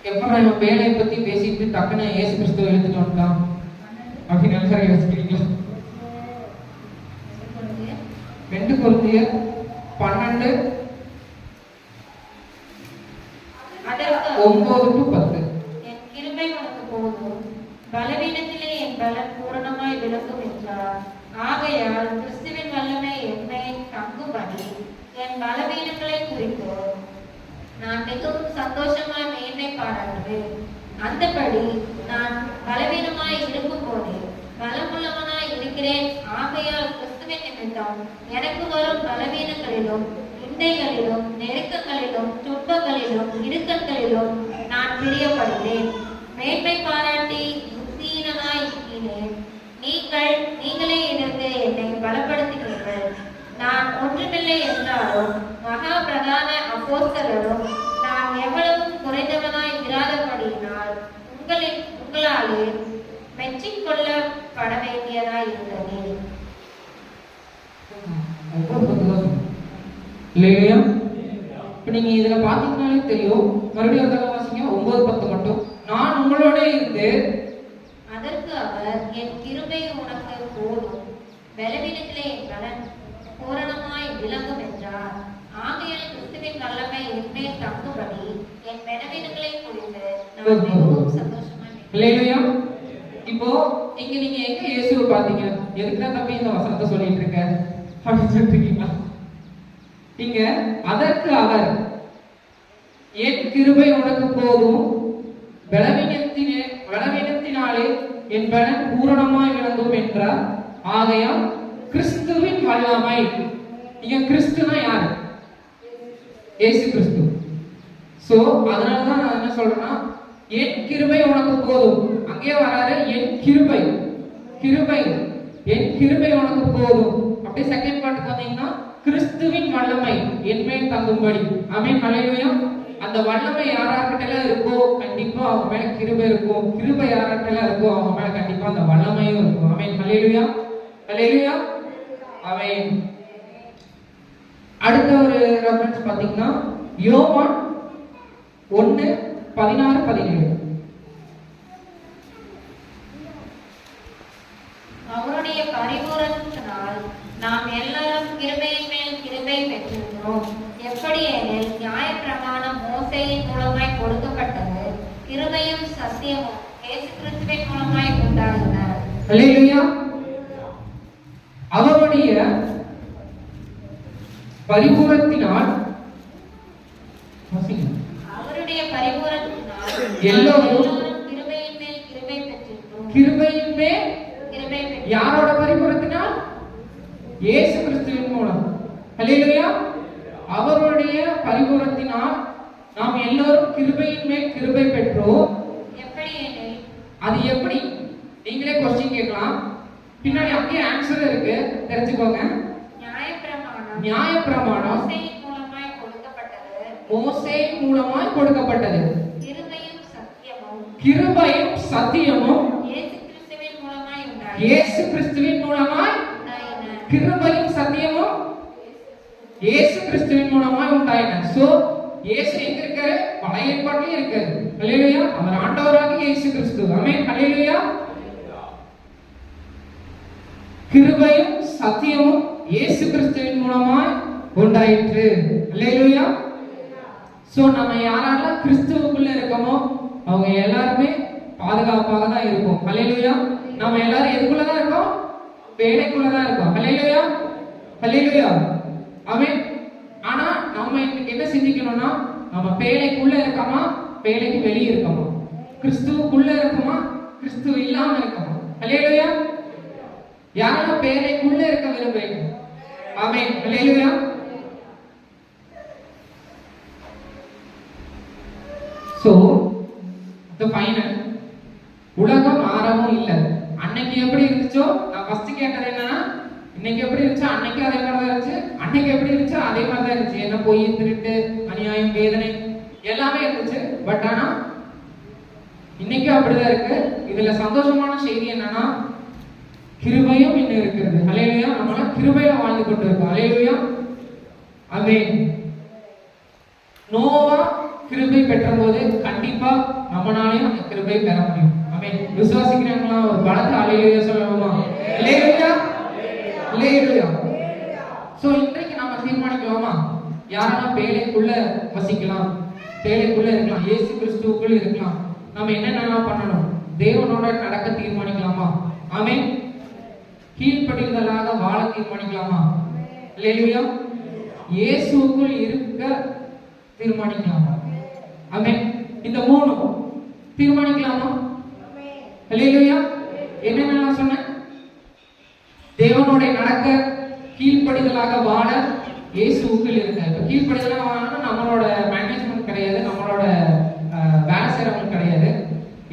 எப்ப நம்ம வேலையை பத்தி பேசிட்டு டக்குன்னு இயேசு கிறிஸ்துவை எழுதிட்டு வந்துட்டான் அப்படின்னு எல்லாரும் யோசிக்கிறீங்களா? 2 கொரிந்தியர் 12:9-10. என் கிருபை உனக்கு போதும், பலவீனத்திலே என் பலன் பூரணமாய் விளங்கும் என்றார். ஆகையால் கிறிஸ்துவின் வல்லமை என்மேல் தங்கும்படி என் பலவீனங்களை குறித்து நான் மிகவும் சந்தோஷமாய் மேன்மை பாராட்டுவேன். அந்தபடி நான் பலவீனமாய் இருக்கும் போது பலமுள்ளவனாய் இருக்கிறேன். ஆகையால் கிறிஸ்துவின் நிமித்தம் எனக்கு வரும் பலவீனங்களிலும் நிந்தைகளிலும் நெருக்கங்களிலும் துன்பங்களிலும் இடுக்கங்களிலும் நான் பிரியப்படுகிறேன். மேன்மை பாராட்டி புத்தியீனனாய் இருக்கிறேன். நீங்களே எனக்கு என்னை பலப்படுத்துகிறீர்கள். நான் ஒன்றுமில்லை என்றாலும் மகா பிரதான அப்போஸ்தலரும் நான் எவ்வளவும் குறைந்தவனாய் இராதபடியினால் உங்களாலே மெச்சிக்கொள்ளப்பட வேண்டியதாய் இருந்தது. இல்லையா? இப்ப நீங்க இதுல பாத்தீங்கன்னாலே தெரியும். மறுபடியும் ஒரு தடவை வாசிங்க 9-10 மட்டும். நான் உங்களோட இருந்து அதற்கு அவர், என் கிருபை உனக்கு போதும், பலவீனத்திலே என் பலன் பூரணமாய் விளங்கும் என்றார். ஆகையால் கிறிஸ்துவின் வல்லமை என்மேல் தங்கும்படி என் பலவீனங்களை குறித்து நான் மிகவும் சந்தோஷமாய். இல்லையா? இப்போ இங்க நீங்க எங்க இயேசுவை பாத்தீங்க? எதுக்குதான் தம்பி இந்த வசனத்தை சொல்லிட்டு இருக்க அப்படின்னு சொல்லிட்டு இருக்கீங்களா? இங்க அதற்கு அவர், என் கிருபை உனக்கு போதும், பலவீனத்தினாலே என் பலன் பூரணமாய் விளங்கும் என்றார். ஆகையால் கிறிஸ்துவின் வல்லமை. இங்க கிறிஸ்துனா யாரு? இயேசு கிறிஸ்து. சோ அதனாலதான் நான் என்ன சொல்றேன்னா, என் கிருபை உனக்கு போதும். அங்கே வராரு என் கிருபை, என் கிருபை உனக்கு போதும். அப்படியே செகண்ட் பார்ட்டுக்கு வந்தீங்கன்னா கிறிஸ்துவின் வல்லமை என்மேல் தங்கும்படி. ஆமென். ஹல்லேலூயா. அந்த வல்லமை யாரார்கிட்டலாம் இருக்கோ கண்டிப்பா அவங்க மேல கிருபை இருக்கும். கிருபை யாரார்கிட்டலாம் இருக்கோ அவங்க மேல கண்டிப்பா அந்த வல்லமையும் இருக்கும். ஆமென். ஹல்லேலூயா, ஹல்லேலூயா, ஆமென். அடுத்த ஒரு ரெஃபரன்ஸ் பாத்தீங்கன்னா யோவான் 1:16-17. அவருடைய பரிபூரணத்தினால் நாம் எல்லாரும் கிருபையின் மேல் கிருபை பெற்றிருக்கிறோம். எப்படி எனில் நியாயப்பிரமாணம் மோசேயின் மூலமாய் கொடுக்கப்பட்டது, கிருபையும் சத்தியமும் இயேசு கிறிஸ்துவின் மூலமாய் உண்டாகின. அல்லேலூயா. அவருடைய பரிபூரணத்தினால் எல்லோரும் கிருபையின் மேல் கிருபை பெற்றிருக்கிறோம். கிருபையின் மேல் கிருபை. யாரோட பரிபூரணத்தினால்? இயேசு கிறிஸ்துவின் மூலம். அல்லேலூயா. அவருடைய பரிபூரணத்தினால் நாம் எல்லோரும் கிருபையின் மேல் கிருபை பெற்றோம். எப்படி எனில், அது எப்படி? நீங்களே क्वेश्चन கேட்கலாம். பின்னாடி அப்படியே ஆன்சர் இருக்கு, தெரிஞ்சுக்கோங்க. நியாயப்பிரமாணம் மோசேயின் மூலமாய் கொடுக்கப்பட்டது. கிருபையும் சத்தியமும் இயேசு கிறிஸ்துவின் மூலமாய் கிருபையும் சத்தியமும் இயேசு கிறிஸ்துவின் மூலமாய் உண்டாயின. சோ இயேசு எங்க இருக்காரு? பழைய ஏற்பாட்டிலே இருக்காரு. அல்லேலூயா. அவர் ஆண்டவராகிய இயேசு கிறிஸ்து. ஆமென். அல்லேலூயா. கிருபையும் சத்தியமும் இயேசு கிறிஸ்துவின் மூலமாய் உண்டாயிற்று. அல்லேலூயா. சோ நம்ம யாரெல்லாம் கிறிஸ்துவுக்குள்ள இருக்கோமோ அவங்க எல்லாருமே பாதுகாப்பாக தான் இருப்போம். அல்லேலூயா. நம்ம எல்லாரும் எதுக்குள்ளதான் இருக்கோம்? பேழைக்குள்ளதான் இருக்கோம். அல்லேலூயா. அல்லேலூயா. ஆமென். ஆனா நம்ம என்ன சிந்திக்கணும்னா, நம்ம பேழைக்குள்ள இருக்கோமா, பேழைக்கு வெளியே இருக்கோமா, கிறிஸ்துவுக்குள்ள இருக்கோமா, கிறிஸ்துவ இல்லாம இருக்கோமா? அல்லேலூயா. யாரெல்லாம் பேழைக்குள்ள இருக்க விரும்புறீங்க? ஆமென். அல்லேலூயா. சோ the final உலகம் ஆரம்பம் இல்ல. அன்னைக்கு எப்படி இருந்துச்சோ, நான் ஃபர்ஸ்ட் கேட்டது என்னன்னா, இன்னைக்கு எப்படி இருந்துச்சோ அன்னைக்கு அதே மாதிரி தான் இருந்துச்சு, அன்னைக்கு எப்படி இருந்துச்சோ அதே மாதிரி தான் இருந்துச்சு. என்ன பொய், திருட்டு, அநியாயம், வேதனை எல்லாமே இருந்துச்சு. பட் ஆனா இன்னைக்கு அப்படிதான் இருக்கு. இதுல சந்தோஷமான செய்தி என்னன்னா, கிருபையும் இன்னும் இருக்கிறது. அல்லேலூயா. நம்மள கிருபையில வாழ்ந்து கொண்டு இருக்கோம். அல்லேலூயா. ஆமென். நோவா கிருபை பெற்றபோது கண்டிப்பா நம்மளாலையும் அந்த கிருபை பெற முடியும். ஆமென். விசுவாசிக்கிறவங்களா ஒரு பலத்த அல்லேலூயா சொல்லணுமா? அல்லேலூயா. அல்லேலூயா. சோ இன்றைக்கு நாம தீர்மானிக்கலாமா, யாரெல்லாம் பேழைக்குள்ள வசிக்கலாம், பேழைக்குள்ள இருக்கலாம், இயேசு கிறிஸ்துவுக்குள்ள இருக்கலாம், நம்ம என்னென்னலாம் பண்ணணும், தேவனோட நடக்க தீர்மானிக்கலாமா? ஆமென். கீழ்ப்படிதலாக வாழ தீர்மானிக்கலாமா? அல்லேலூயா. இயேசுவுக்குள் இருக்க தீர்மானிக்கலாமா? ஆமென். இந்த மூணு தீர்மானிக்கலாமா? அல்லேலூயா. என்னென்னலாம் சொன்னேன்? தேவனோட நடக்க, கீழ்ப்படிதலாக வாழ, இயேசுவுக்குள் இருக்க. இப்ப கீழ்ப்படிதலாக வாழணும் நம்மளோட மேனேஜ்மெண்ட் கிடையாது, நம்மளோட வேலை செய்றவங்க கிடையாது,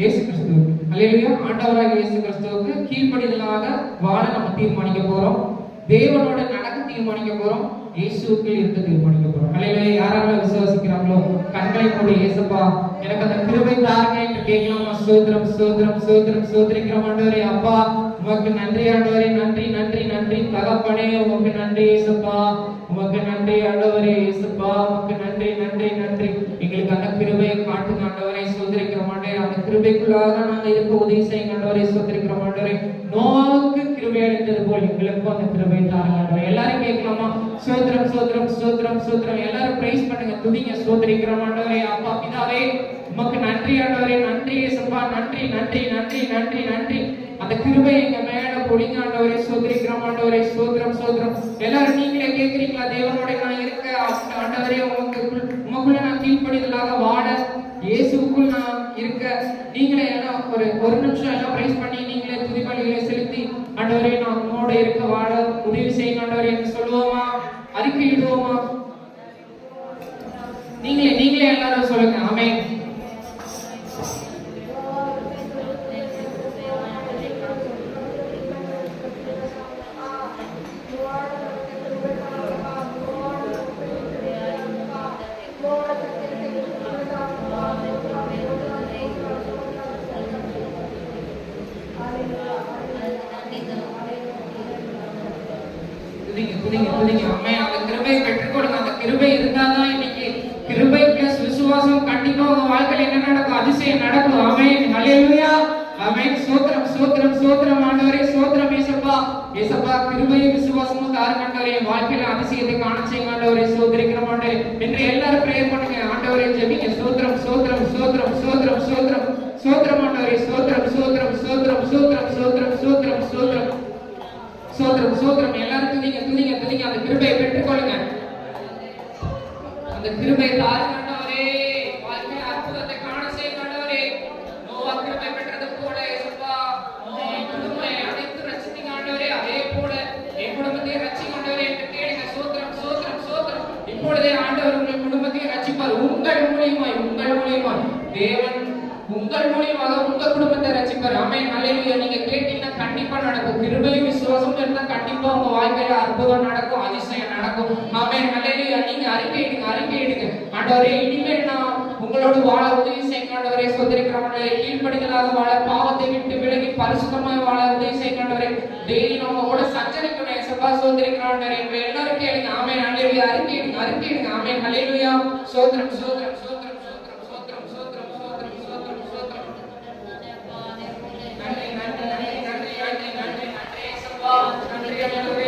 இயேசு கிறிஸ்துவுக்கு. அல்லேலூயா. ஆண்டவராக இயேசு கிறிஸ்துவுக்கு கீழ்ப்படிதலாக வாழ நம்ம தீர்மானிக்க போறோம். தேவனோட நடக்க தீர்மானிக்க போறோம். இயேசுவுக்குள் இருக்க தீர்மானிக்க போறோம். அல்லேலூயா. யாரெல்லாம் விசுவாசிக்கிறாங்களோ கண்களை மூடி, இயேசுப்பா எனக்கு அந்த கிருபை தாருங்க என்று கேட்கலாமா? ஸ்தோத்திரம், ஸ்தோத்திரம், ஸ்தோத்திரம், ஸ்தோத்திரிக்கிறோம் ஆண்டவரே. அப்பா உமக்கு நன்றி ஆண்டவரே. நன்றி, நன்றி, நன்றி தகப்பனே. உமக்கு நன்றி இயேசுப்பா. உமக்கு நன்றி ஆண்டவரே. இயேசுப்பா உமக்கு நன்றி, நன்றி, நன்றி. எங்களுக்கு அந்த கிருபையை காட்டுங்க ஆண்டவரே. ஸ்தோத்திரிக்கிறோம் ஆண்டவரே. அந்த கிருபைக்குள்ளாக நாங்க இருக்க உதவி செய்யுங்க ஆண்டவரே. ஸ்தோத்திரிக்கிறோம் ஆண்டவரே. நோவாவுக்கு கிருபை அளித்தது போல் எங்களுக்கும் அந்த கிருபை தாருங்க ஆண்டவரே. எல்லாரும் கேட்கலாமா? ஸ்தோத்திரம், ஸ்தோத்திரம், ஸ்தோத்திரம், ஸ்தோத்திரம். எல்லாரும் பிரைஸ் பண்ணுங்க, துதிங்க. ஸ்தோத்திரிக்கிறோம் ஆண்டவரே. அப்பா பிதாவே உமக்கு நன்றி ஆண்டவரே. நன்றி இயேசுப்பா. நன்றி, நன்றி, நன்றி, நன்றி, நன்றி. அந்த கிருபை எங்க மேல பொழிங்க ஆண்டவரே. ஸ்தோத்திரிக்கிறோம் ஆண்டவரே. ஸ்தோத்திரம், ஸ்தோத்திரம். எல்லாரும் நீங்களே கேக்குறீங்களா? தேவனோட நான் இருக்க ஆண்டவரே, உமக்குள்ள நான் கீழ்ப்படிதலாக வாழ, இயேசுவுக்குள் நான் இருக்க. நீங்களே எல்லாம் ஒரு நிமிஷம் எல்லாம் பிரைஸ் பண்ணி நீங்களே துதிபலிகளை செலுத்தி, ஆண்டவரே நான் உன்னோட இருக்க வாழ உதவி செய்யுங்க ஆண்டவரே என்று சொல்லுவோமா? அறிக்கையிடுவோமா? நீங்களே எல்லாரும் சொல்லுங்க. ஆமென். அந்த கிருபையை பெற்றுக்கொள்ளுங்க. அந்த கிருபை இருந்தாதான் இன்னைக்கு கிருபை பிளஸ் விசுவாசம் கண்டிப்பா உங்க வாழ்க்கையில என்ன நடக்கும்? அதிசயம் நடக்கும். ஆமென். ஹல்லேலூயா. ஆமென். ஸ்தோத்திரம், ஸ்தோத்திரம், ஸ்தோத்திரம் ஆண்டவரே. ஸ்தோத்திரம் இயேசுப்பா. இயேசுப்பா கிருபையும் விசுவாசமும் தாருங்க ஆண்டவரே. வாழ்க்கையில அதிசயத்தை காண செய்யுங்க ஆண்டவரே. ஸ்தோத்திரிக்கிறோம் ஆண்டவரே. என்று எல்லாரும் பிரேயர் பண்ணுங்க. ஆண்டவரே ஜெபிங்க. ஸ்தோத்திரம், ஸ்தோத்திரம், ஸ்தோத்திரம், ஸ்தோத்திரம், ஸ்தோத்திரம், ஸ்தோத்திரம் ஆண்டவரே. ஸ்தோத்திரம், ஸ்தோத்திரம், ஸ்தோத்திரம், ஸ்தோத்திரம், ஸ்தோத்திரம், ஸ்தோத்திரம், ஸ்தோத்திரம், ஸ்தோத்திரம், ஸ்தோத்திரம். எல்லாரும் துதிங்க, துதிங்க, துதிங்க. அந்த கிருபையை பெற்றுக்கொள்ளுங்க. அந்த கிருபை தாருங்க ஆண்டவரே. வாழ்க்கையில அற்புதத்தை காண செய்யுங்க ஆண்டவரே. நோவா கிருபை பெற்றது போல இயேசுப்பா என் குடும்பத்தை அனைத்து ரட்சித்தீங்க ஆண்டவரே. அதே போல என் குடும்பத்தை ரட்சிங்க ஆண்டவரே என்று கேளுங்க. ஸ்தோத்திரம், ஸ்தோத்திரம், ஸ்தோத்திரம். இப்பொழுதே ஆண்டவர் உங்கள் குடும்பத்தை ரட்சிப்பார். உங்கள் மூலியமாய் தேவன் உங்கள் மூலியமாக உங்க குடும்பத்தை ரட்சிப்பார். ஆமென். ஹல்லேலூயா. நீங்க கேட்டீங்கன்னா கண்டிப்பா நடக்கும். கிருபையும் விசுவாசமும் இருந்தா கண்டிப்பா உங்க வாழ்க்கையில அற்புதம் நடக்கும், அதிசயம் நடக்கும். ஆமென். ஹல்லேலூயா. நீங்க அறிக்கையிடுங்க. ஆண்டவரே இனிமேல் நான் உங்களோடு வாழ உதவி செய்யுங்க ஆண்டவரே. ஸ்தோத்திரிக்கிறோம் ஆண்டவரே. கீழ்ப்படிதலாக வாழ, பாவத்தை விட்டு விலகி பரிசுத்தமாய் வாழ உதவி செய்யுங்க ஆண்டவரே. டெய்லி நம்ம கூட சஞ்சரிக்கணும் இயேசுப்பா. ஸ்தோத்திரிக்கிறோம் ஆண்டவரே. என்று எல்லாரும் கேளுங்க. ஆமென். ஹல்லேலூயா. அறிக்கையிடுங்க. ஆமென். ஹல்லேலூயா. ஸ்தோத்திரம், ஸ்தோத்திரம், ஸ்தோத்திரம். நன்றி, நன்றி, நன்றி, நன்றி, நன்றி, நன்றி, நன்றி இயேசுப்பா. நம்ம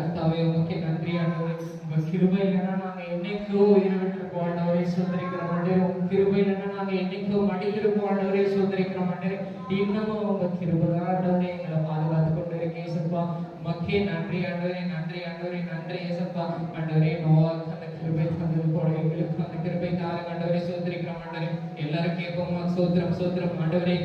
கர்த்தாவே உமக்கு நன்றி ஆண்டவரே. உங்க கிருபை இல்லைன்னா நாங்க என்னைக்கோ உயிரை விட்டுருப்போம் ஆண்டவரே, சோதரிக்கிறோம் ஆண்டவரே. உங்க கிருபை இல்லைன்னா நாங்க என்னைக்கோ மடிந்திருப்போம் ஆண்டவரே, சோதரிக்கிறோம் ஆண்டவரே. இன்னமும் உங்க கிருபை தான் ஆண்டவரே எங்களை பாதுகாத்து கொண்டு இருக்கே ஏசப்பா. உமக்கே நன்றி ஆண்டவரே, நன்றி ஆண்டவரே, நன்றி ஏசப்பா. ஆண்டவரே நோவாக்கு அந்த கிருபை தந்தது போல எங்களுக்கு அந்த கிருபை தாருங்க ஆண்டவரே, சோதரிக்கிறோம் ஆண்டவரே. எல்லாரும் கேட்போமா? சோத்திரம் சோத்திரம் ஆண்டவரே.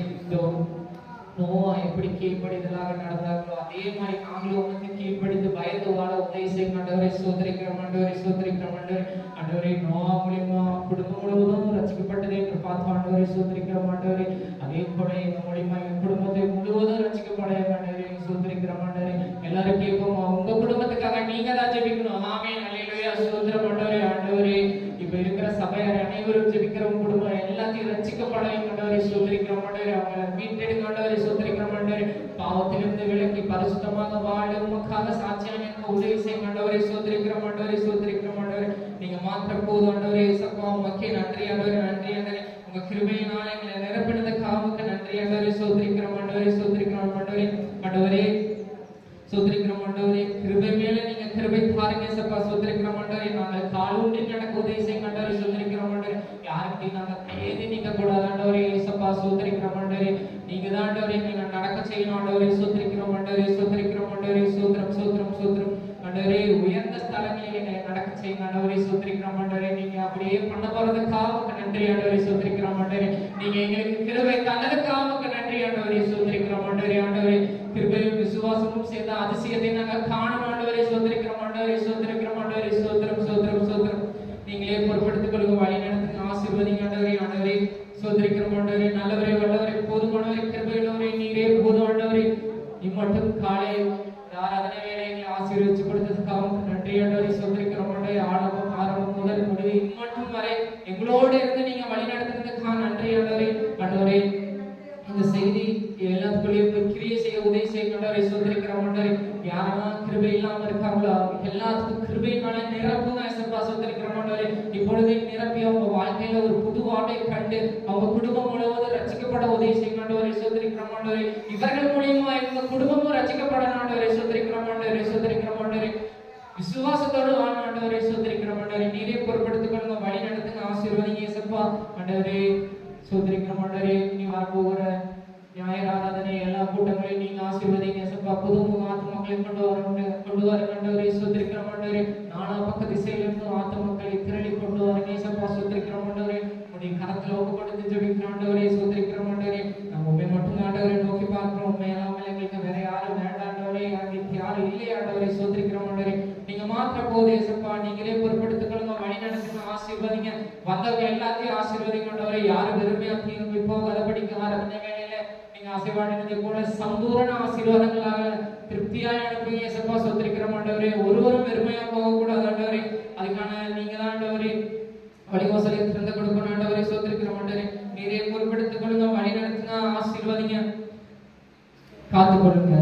நோவா எப்படி கீழ்ப்படிதலாக நடந்தார்களோ அதே மாதிரி நாங்களும் உமக்கு கீழ்ப்படிந்து பயந்து வாழ உதவி செய்யும் ஆண்டவரே, சோதரிக்கிறோம் ஆண்டவரே, சோதரிக்கிறோம் ஆண்டவரே. ஆண்டவரே நோவா மூலியமா குடும்பம் முழுவதும் ரட்சிக்கப்பட்டதை என்று பார்த்தோம் ஆண்டவரே, சோதரிக்கிறோம் ஆண்டவரே. அதே போல எங்க மூலியமா என் குடும்பத்தை முழுவதும் ரட்சிக்கப்பட ஆண்டவரே, சோதரிக்கிறோம் ஆண்டவரே. எல்லாரும் கேட்போமா? உங்க குடும்பத்துக்காக நீங்க தான் ஜெபிக்கணும். ஆமென், அல்லேலூயா, சோதரம் ஆண்டவரே. ஆண்டவரே இப்ப இருக்கிற சபையார் அனைவரும் ஜெபிக்கிற குடும்பம் எல்லாத்தையும் ரட்சிக்கப்பட ஆண்டவரே, சோதரிக்கிறோம் ஆண்டவரே. அவங்களை மீட்டெடுக்க ஆண்டவரே, சோதரிக்கிறோம் ஆண்டவரே. பாவத்திலிருந்து விலக்கி பரிசுத்தமாக வாழ உமக்காக சாட்சியாக எனக்கு உதவி செய்யும் ஆண்டவரே, சோதரிக்கிறோம் ஆண்டவரே, சோதரிக்கிறோம் ஆண்டவரே. நீங்க மாத்திரம் போதும் ஆண்டவரே. சப்பா உமக்கே நன்றி ஆண்டவரே, நன்றி ஆண்டவரே. உங்க கிருபையினால எங்களை நிரப்பினதுக்காக நன்றி ஆண்டவரே, சோதரிக்கிறோம் ஆண்டவரே, சோதரிக்கிறோம் ஆண்டவரே. ஆண்டவரே சோதரிக்கிறோம் ஆண்டவரே. கிருபை மேல நீங்க கிருபை பாருங்க சப்பா, சோதரிக்கிறோம் ஆண்டவரே. நாங்கள் காலூன்றி எனக்கு உதவி செய்யும் ஆண்டவரே, சோதரிக்கிறோம் ஆண்டவரே. யாருக்கு நாங்க கையேந்தி நீங்க கூடாது ஆண்டவரே, சப்பா, சோதரிக்கிறோம் ஆண்டவரே. நீங்க தான் ஆண்டவரே நீங்க நடக்க செய்யணும் ஆண்டவரே, சோதரிக்கிறோம் ஆண்டவரே, சோதரிக்கிறோம் ஆண்டவரே. சோத்திரம் சோத்திரம் சோத்திரம் ஆண்டவரே. உயர்ந்த ஸ்தலங்களில் எங்களை நடக்க செய்யுங்க ஆண்டவரே, சோதரிக்கிறோம் ஆண்டவரே. நீங்க அப்படியே பண்ண போறதுக்காக நன்றி ஆண்டவரே, சோதரிக்கிறோம் ஆண்டவரே. நீங்க எங்களுக்கு கிருபை தந்ததுக்காக நன்றி ஆண்டவரே, சோதரிக்கிறோம் ஆண்டவரே. ஆண்டவரே கிருபையும் விசுவாசமும் சேர்ந்த அதிசயத்தை நாங்கள் காணும் ஆண்டவரே, சோதரிக்கிறோம் ஆண்டவரே, சோதரிக்கிறோம் ஆண்டவரே. சோத்திரம் சோத்திரம் சோத்திரம். நீங்களே பொறுப்படுத்திக் கொள்ளுங்க, வழி நடத்துங்க, ஆசீர்வதிங்க ஆண்டவரே. ஆண்டவரே சோதரிக்கிறோம் ஆண்டவரே. நல்லவரே, வல்லவரே, போதுமானவரே, கிருபையுள்ளவரே, நீரே போதும் ஆண்டவரே. இம்மட்டும் காலை ஆராதனை வேலைகளை ஆசீர்வதிச்சு கொடுத்ததுக்காக நன்றி ஆண்டவரே, சோதரிக்கிறோம் ஆண்டவரே. ஆரம்பம் முதல் முடிவு இம்மட்டும் வரை எங்களோடு இருந்து நீங்க வழி நடத்துறதுக்காக நன்றி ஆண்டவரே. ஆண்டவரே இந்த செய்தி எல்லாத்துக்குள்ளேயும் கிரியை செய்ய உதவி செய்ய ஆண்டவரே, சோதரிக்கிறோம் ஆண்டவரே. யாரெல்லாம் கிருபை இல்லாம இருக்காங்களோ எல்லாத்துக்கும் கிருபையினால நிரப்புங்க ஏசப்பா, சோதரிக்கிறோம் ஆண்டவரே. இப்பொழுதே நிரப்பி அவங்க வாழ்க்கையில ஒரு புது வாழ்வை கண்டு அவங்க குடும்பம் முழுவதும் ரட்சிக்கப்பட உதவி செய்ய ஆண்டவரே, சோதரிக்கிறோம் ஆண்டவரே. இவர்கள் மூலியமா எங்க குடும்பமும் ரட்சிக்கப்பட ஆண்டவரே, சோதரிக்கிறோம் ஆண்டவரே, சோதரிக்கிறோம் ஆண்டவரே. விசுவாசத்தோடு வாழ ஆண்டவரே, சோதரிக்கிறோம் ஆண்டவரே. நீரே பொறுப்படுத்திக் கொள்ளுங்க, வழி நடத்துங்க, ஆசீர்வதிங்க ஏசப்பா. ஆண்டவரே சோதரிக்கிறோம் ஆண்டவரே. நீ வரப்போகிற ஞாயிறு ஆராதனை எல்லா கூட்டங்களையும் நீங்க ஆசீர்வதிங்க ஏசப்பா. புது ஆத்மக்களை கொண்டு வர ஆண்டவரே, சோதரிக்கிறோம் ஆண்டவரே. நாலா பக்க திசையிலிருந்து ஆத்மக்களை திரளி கொண்டு வரங்க ஏசப்பா, சோதரிக்கிறோம் ஆண்டவரே. உடைய கரத்துல ஒப்புக்கொடுத்து ஜெபிக்கிறோம் ஆண்டவரே, சோதரிக்கிறோம் ஆண்டவரே. நம்ம உண்மை மட்டும் ஆண்டவரை நோக்கி பார்க்கிறோம். உண்மையெல்லாம் எங்களுக்கு வேற யாரும் வேண்டாம் ஆண்டவரே, எங்களுக்கு யாரும் இல்லை ஆண்டவரே, சோதரிக்கிறோம் ஆண்டவரே. நீங்க மாத்திர போது ஏசப்பா, நீங்களே பொறுப்படுத்திக் கொள்ளுங்க, வழி நடத்துங்க, ஆசீர்வதிங்க. வந்தவங்க எல்லாத்தையும் ஆசீர்வதிங்க ஆண்டவரே. யாரும் வெறுமையா திரும்பி போகாதபடிக்கு ஆரம்பித்த வேலையில நீங்க ஆசீர்வாதத்தை போல சம்பூரண ஆசீர்வாதங்களாக திருப்தியாய் அனுப்புங்க ஏசப்பா, சோதரிக்கிறோம் ஆண்டவரே. ஒருவரும் வெறுமையா போக கூடாது ஆண்டவரே. அதுக்கான நீங்க தான் ஆண்டவரே வழிவாசலை திறந்து கொடுக்கணும் ஆண்டவரே, சோதரிக்கிறோம் ஆண்டவரே. நீரே பொறுப்படுத்திக் கொள்ளுங்க, வழி நடத்துங்க, ஆசீர்வதிங்க, காத்துக்கொள்ளுங்க,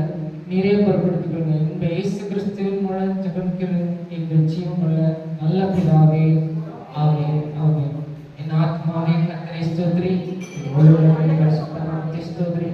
நீரே பொறுப்படுத்திக் கொள்ளுங்க. இந்த இயேசு கிறிஸ்துவின் மூலம் ஜெபிக்கிறேன் எங்கள் ஜீவனுள்ள நல்ல பிதாவே, ஆமென், ஆமென். என் ஆத்மாவே கர்த்தரை ஸ்தோத்திரி, என் முழு உள்ளமே பரிசுத்த நாமத்தை ஸ்தோத்திரி.